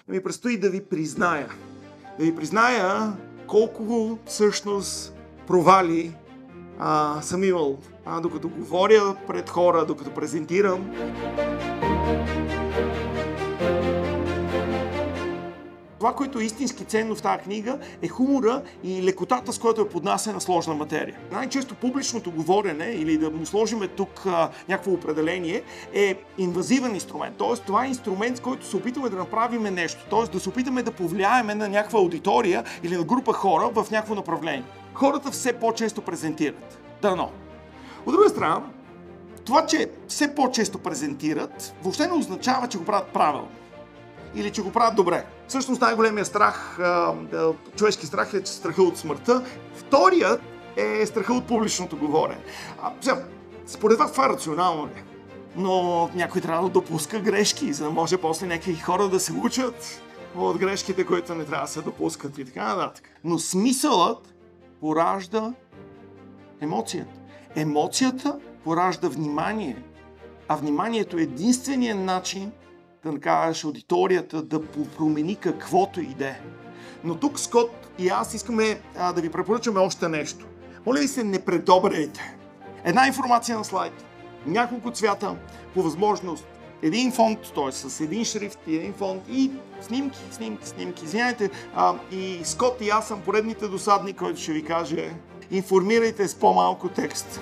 ми предстои да ви призная. Да ви призная колко всъщност провали съм имал, докато говоря пред хора, докато презентирам. Това, което е истински ценно в тази книга, е хумора и лекотата, с която е поднасена сложна материя. Най-често публичното говорене, или да му сложим тук някакво определение, е инвазивен инструмент. Тоест, това е инструмент, с който се опитаме да направим нещо. Тоест, да се опитаме да повлияеме на някаква аудитория или на група хора в някакво направление. Хората все по-често презентират. Дано. От друга страна, това, че все по-често презентират, въобще не означава, че го правят правилно. Или че го правят добре. Всъщност най-големият страх, човешки страх е страха от смъртта. Вторият е страха от публичното говорене. Според вас това е рационално ли? Но някой трябва да допуска грешки, за да може после някакви хора да се учат от грешките, които не трябва да се допускат и така нататък. Но смисълът поражда емоцията. Емоцията поражда внимание. А вниманието е единственият начин да накараш аудиторията да промени каквото и да е. Но тук Скот и аз искаме да ви препоръчаме още нещо. Моля ви се, не предобряйте. Една информация на слайд, няколко цвята, по възможност един фонт, т.е. с един шрифт и един фонт и снимки. Извинявайте, и Скот и аз съм поредните досадни, който ще ви каже: информирайте с по-малко текст.